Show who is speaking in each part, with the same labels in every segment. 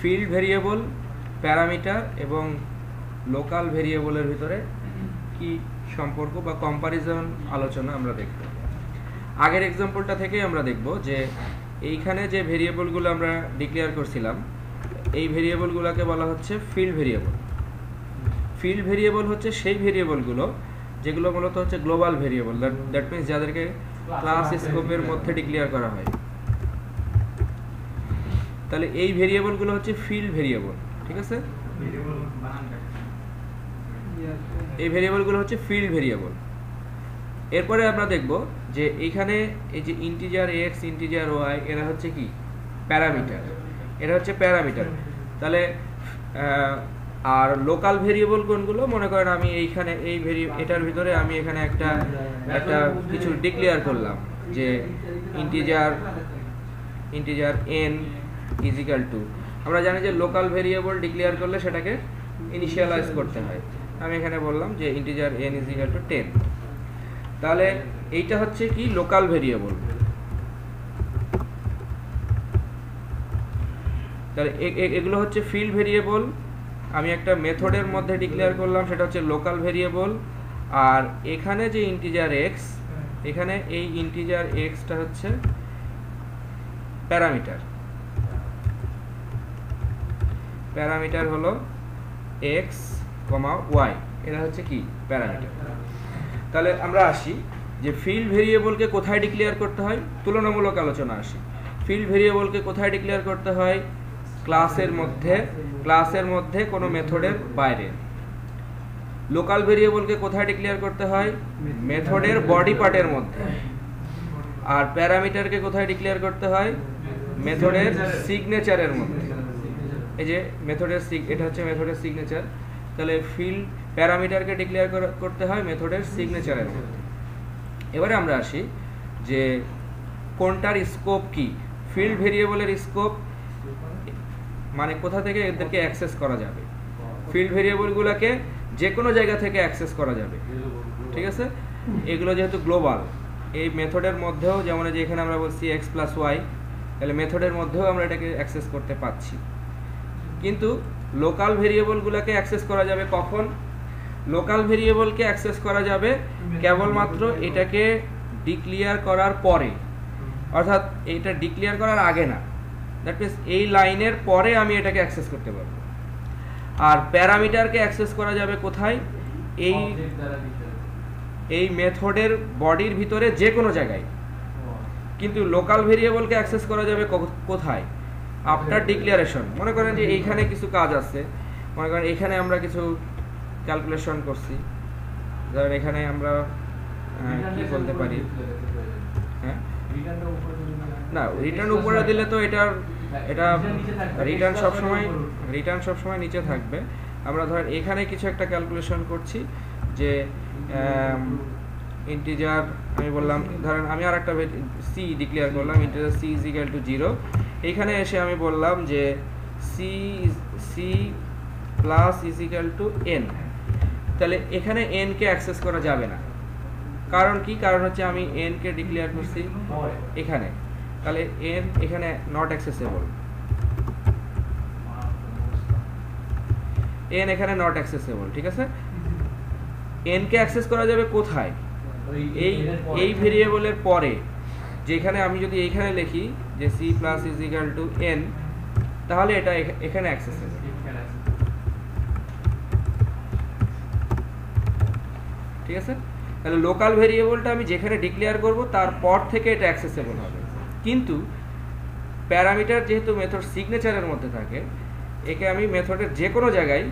Speaker 1: Field variable, parameter এবং local ভেরিয়েবলের ভিতরে কি সম্পর্ক বা কম্পারিজন আলোচনা আমরা দেখব। আগের এক্সাম্পলটা থেকেই আমরা দেখব যে এইখানে যে ভেরিয়েবলগুলো আমরা ডিক্লেয়ার করছিলাম এই ভেরিয়েবলগুলোকে বলা হচ্ছে ফিল্ড ভেরিয়েবল। ফিল্ড ভেরিয়েবল হচ্ছে সেই ভেরিয়েবলগুলো যেগুলো মূলত হচ্ছে গ্লোবাল ভেরিয়েবল, দ্যাট মিনস যাদেরকে ক্লাস স্কোপের মধ্যে ডিক্লেয়ার করা হয়। তাহলে এই ভেরিয়েবলগুলো হচ্ছে ফিল্ড ভেরিয়েবল, ঠিক আছে? এই ভেরিয়েবলগুলো হচ্ছে ফিল্ড ভেরিয়েবল। এরপরে আমরা দেখব যে এইখানে এই যে ইন্টিজার এক্স, ইন্টিজার ওয়াই, এরা হচ্ছে কি প্যারামিটার, এটা হচ্ছে প্যারামিটার। তাহলে আর লোকাল ভেরিয়েবল কোনগুলো? মনে করেন আমি এইখানে এটার ভিতরে আমি এখানে একটা কিছু ডিক্লেয়ার করলাম যে integer n is equal two, আমরা জানি যে লোকাল ভেরিয়েবল ডিক্লেয়ার করলে সেটাকে ইনিশিয়ালাইজ করতে হয়। আমি এখানে বললাম যে integer n is equal two 10। তাহলে এইটা হচ্ছে কি লোকাল ভেরিয়েবল। তাহলে এগুলো হচ্ছে ফিল্ড ভেরিয়েবল। আমি একটা মেথডের মধ্যে ডিক্লেয়ার করলাম, সেটা হচ্ছে লোকাল ভেরিয়েবল। আর এখানে যে ইন্টিজার এক্স, এখানে এই ইন্টিজার এক্সটা হচ্ছে প্যারামিটার। প্যারামিটার হলো এক্স কমা ওয়াই, এটা হচ্ছে কি প্যারামিটার। তাহলে আমরা আসি যে ফিল্ড ভেরিয়েবলকে কোথায় ডিক্লেয়ার করতে হয়, তুলনামূলক আলোচনা আসি। ফিল্ড ভেরিয়েবলকে কোথায় ডিক্লেয়ার করতে হয়? ক্লাসের মধ্যে কোনো মেথডের বাইরে। লোকাল ভেরিয়েবলকে কোথায় ডিক্লেয়ার করতে হয়? মেথডের বডি পার্টের মধ্যে। আর প্যারামিটারকে কোথায় ডিক্লেয়ার করতে হয়? মেথডের সিগনেচারের মধ্যে। এই যে এটা হচ্ছে মেথডের সিগনেচার। তাহলে ফিল্ড প্যারামিটারকে ডিক্লেয়ার করতে হয় মেথডের সিগনেচারের মধ্যে। এবারে আমরা আসি যে কোনটার স্কোপ কি। ফিল্ড ভেরিয়েবলের স্কোপ মানে কোথা থেকে এদেরকে অ্যাক্সেস করা যাবে। ফিল্ড ভেরিয়েবলগুলোকে যে কোনো জায়গা থেকে অ্যাক্সেস করা যাবে, ঠিক আছে? এগুলো যেহেতু গ্লোবাল, এই মেথডের মধ্যেও, যেমন যে এখানে আমরা বলছি এক্স প্লাস ওয়াই, তাহলে মেথডের মধ্যেও আমরা এটাকে অ্যাক্সেস করতে পারছি। কিন্তু লোকাল ভেরিয়েবলগুলোকে অ্যাক্সেস করা যাবে কখন? লোকাল ভেরিয়েবলকে অ্যাক্সেস করা যাবে কেবলমাত্র এটাকে ডিক্লেয়ার করার পরে, অর্থাৎ এটা ডিক্লেয়ার করার আগে না। দ্যাট মিনস এই লাইনের পরে আমি এটাকে অ্যাক্সেস করতে পারবো। আর প্যারামিটারকে অ্যাক্সেস করা যাবে কোথায়? এই মেথডের বডির ভিতরে যে কোনো জায়গায়। কিন্তু লোকাল ভেরিয়েবলকে অ্যাক্সেস করা যাবে কোথায়? After declaration. মনে করেন যে এইখানে কিছু কাজ আছে, মনে করেন এখানে আমরা কিছু ক্যালকুলেশন করছি, ধরেন এখানে আমরা কি বলতে পারি, হ্যাঁ না রিটার্ন উপরে দিলে তো এটা রিটার্ন সবসময় নিচে থাকবে। আমরা ধরেন এখানে কিছু একটা ক্যালকুলেশন করছি যে ইন্টিজার, আমি বললাম ধরেন আমি আর একটা সি ডিক্লেয়ার করলাম, integer c is equal to 0। এইখানে এসে আমি বললাম যে c plus is equal to n. তাহলে এখানে এন কে অ্যাক্সেস করা যাবে না। কারণ কি? কারণ হচ্ছে আমি এন কে ডিক্লেয়ার করছি এখানে, তাহলে এন এখানে নট অ্যাক্সেসেবল। এন এখানে নট অ্যাক্সেসেবল, ঠিক আছে? এন কে অ্যাক্সেস করা যাবে কোথায়? এই ভেরিয়েবলের পরে, যেখানে আমি যদি এইখানে লিখি যে c plus is equal to n, তাহলে এটা এখানে অ্যাক্সেসেবল। ঠিক আছে? তাহলে লোকাল ভেরিয়েবলটা আমি যেখানে ডিক্লেয়ার করব তারপর থেকে এটা অ্যাক্সেসেবল হবে। কিন্তু প্যারামিটার যেহেতু মেথড সিগনেচারের মধ্যে থাকে, একে আমি মেথডের যে কোনো জায়গায়,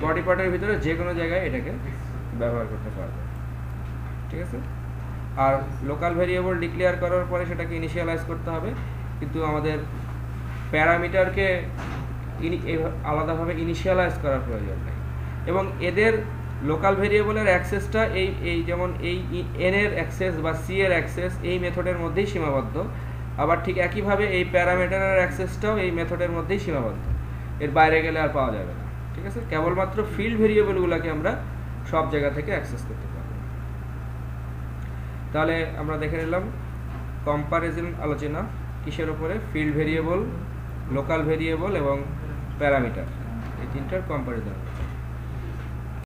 Speaker 1: বডি পার্টের ভিতরে যে কোনো জায়গায় এটাকে ব্যবহার করতে পারবো। ঠিক আছে? আর লোকাল ভেরিয়েবল ডিক্লেয়ার করার পরে সেটাকে ইনিশিয়ালাইজ করতে হবে, কিন্তু আমাদের প্যারামিটারকে আলাদাভাবে ইনিশিয়ালাইজ করার প্রয়োজন নেই। এবং এদের লোকাল ভেরিয়েবলের অ্যাক্সেসটা এই যেমন এই এন এর অ্যাক্সেস বা সি এর অ্যাক্সেস এই মেথডের মধ্যেই সীমাবদ্ধ, আবার ঠিক একইভাবে এই প্যারামিটারের অ্যাক্সেসটাও এই মেথডের মধ্যেই সীমাবদ্ধ, এর বাইরে গেলে আর পাওয়া যাবে না। ঠিক আছে? কেবলমাত্র ফিল্ড ভেরিয়েবলগুলোকে আমরা সব জায়গা থেকে অ্যাক্সেস করতে পারব। তাহলে আমরা দেখে নিলাম কম্পারিজন আলোচনা কিসের উপরে? ফিল্ড ভেরিয়েবল, লোকাল ভেরিয়েবল এবং প্যারামিটার, এই তিনটার কম্পারিজন।